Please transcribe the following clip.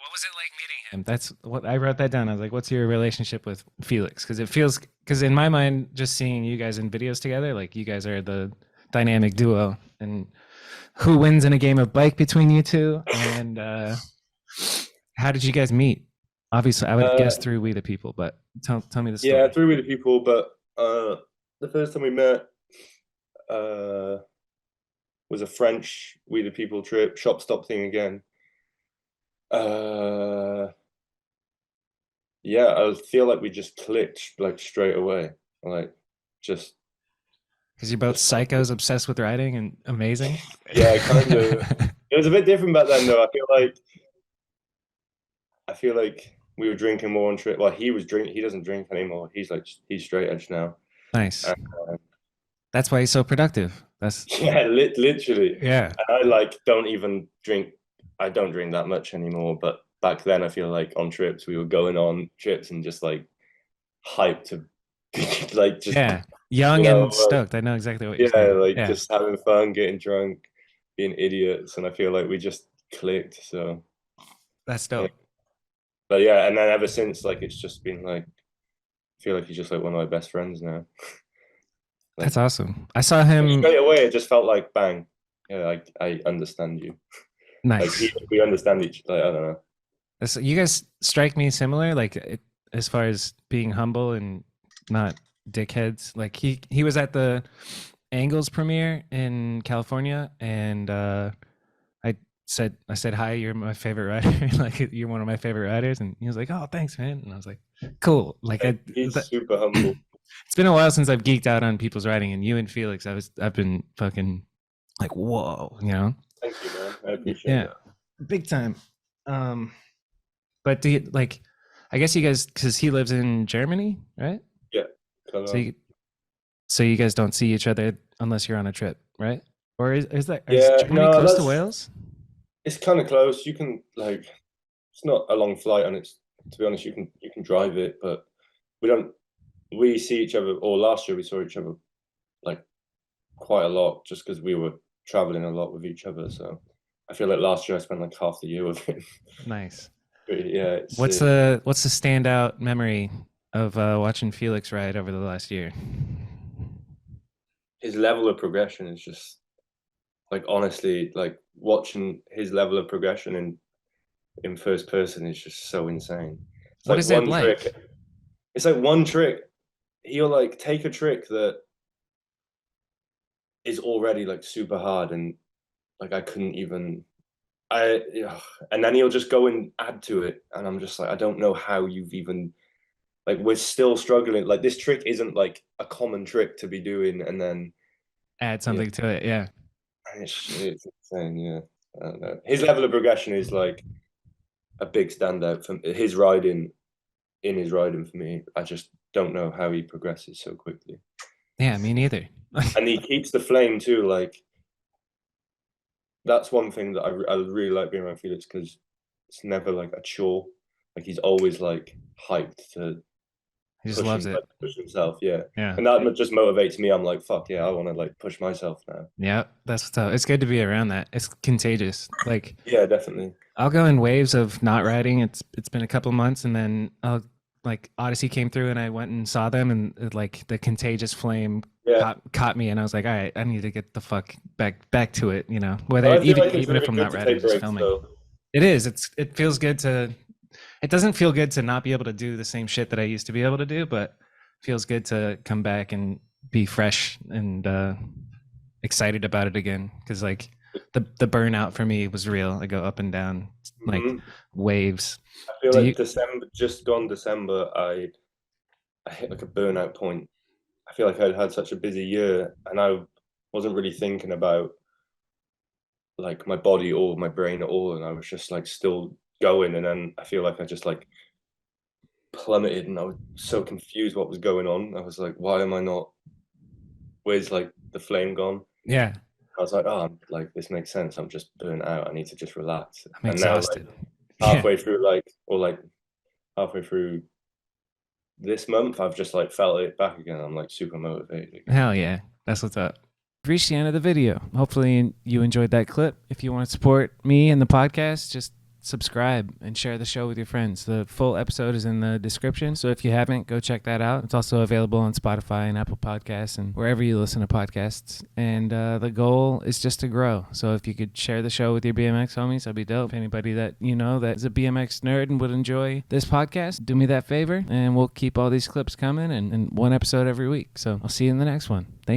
What was it like meeting him? That's what I wrote that down. I was like, what's your relationship with Felix? Because in my mind, just seeing you guys in videos together, like you guys are the dynamic duo. And who wins in a game of bike between you two? And how did you guys meet? Obviously, I would guess through We the People, but tell me the Yeah, story. through with the people, but the first time we met uh, was a French We the People trip, shop stop thing again. Uh, yeah, I feel like we just clicked like straight away, like just Because you're both just psychos obsessed with riding and amazing. yeah, kind of. It was a bit different back then, though. I feel like we were drinking more on trip. Well, he was drink. He doesn't drink anymore. He's straight edge now. Nice. And, That's why he's so productive. That's yeah, literally. yeah. And I like don't even drink. I don't drink that much anymore. But back then, I feel like on trips we were going on trips and just like hyped to like just Yeah. Young and stoked. I know exactly what you're yeah, saying. like Yeah. just having fun, getting drunk, being idiots, and I feel like we just clicked. So That's yeah, dope. but yeah, and then ever since, like it's just been like I feel like he's just like one of my best friends now. That's Like awesome. I saw him straight away, it just felt like bang. Yeah, I understand you. Like nice. we understand each. Like I don't know. You guys strike me similar, like as far as being humble and not dickheads. Like he was at the Angles premiere in California, and I said hi, you're my favorite rider, like you're one of my favorite riders, and he was like, oh thanks man, and I was like, cool. Like He's super humble. it's been a while since I've geeked out on people's riding, and you and Felix, I've been fucking like whoa, you know? Thank you, man. I appreciate Yeah, that. big time. Um, but do you like? I guess you guys, because he lives in Germany, right? Yeah, So Kanode. you guys don't see each other unless you're on a trip, right? Or is Yeah, Germany no, close to that's Wales? it's kind of close. You can like it's not a long flight, and it's to be honest, you can drive it, but we don't. We see each other. Or last year we saw each other like quite a lot, just because we were traveling a lot with each other. So I feel like last year I spent like half the year with him. Nice. But yeah, What's the standout memory of watching Felix ride over the last year? his level of progression is just like honestly like watching his level of progression in first person is just so insane. It's What like is it one like? trick. It's like one trick. He'll like take a trick that is already like super hard and like I couldn't even and then he'll just go and add to it and I'm just like I don't know how you've even like we're still struggling like this trick isn't like a common trick to be doing and then Add yeah something to it, yeah. it's insane. Yeah, I don't know. His level of progression is like a big standout from his riding for me. I just don't know how he progresses so quickly. Yeah, me neither. And he keeps the flame too. Like that's one thing that I really like being around Felix because it's never like a chore. Like he's always like hyped to He just loves it. push himself. Yeah, Yeah. and that just motivates me. I'm like, fuck yeah, I want to like push myself now. Yeah, that's what's up. It's good to be around that. It's contagious. Like Yeah, definitely. I'll go in waves of not riding. It's been a couple months, and then I'll like Odyssey came through, and I went and saw them, and like the contagious flame Yeah, caught me, and I was like, all right, I need to get the fuck back to it. You know, but whether I feel like it's even if really I'm good not to riding, take just breaks filming. though. It is. It feels good to. It doesn't feel good to not be able to do the same shit that I used to be able to do, but it feels good to come back and be fresh and excited about it again. Because like the burnout for me was real. I go up and down like Mhm. waves. I feel Do like you? December, just gone December, I hit like a burnout point. I feel like I'd had such a busy year and I wasn't really thinking about like my body or my brain at all. And I was just like still going. And then I feel like I just like plummeted and I was so confused what was going on. I was like, why am I not, where's like the flame gone? Yeah, I was like, oh, like this makes sense. I'm just burnt out. I need to just relax. I'm And now like exhausted. Yeah, halfway through, like halfway through this month, I've just like felt it back again. I'm like super motivated again. hell yeah, that's what's up. Reached the end of the video. Hopefully you enjoyed that clip. If you want to support me and the podcast, just subscribe, and share the show with your friends. The full episode is in the description, so if you haven't, go check that out. It's also available on Spotify and Apple Podcasts and wherever you listen to podcasts. And the goal is just to grow. So if you could share the show with your BMX homies, that'd be dope. If anybody that you know that is a BMX nerd and would enjoy this podcast, do me that favor, and we'll keep all these clips coming and one episode every week. So I'll see you in the next one. Thank you.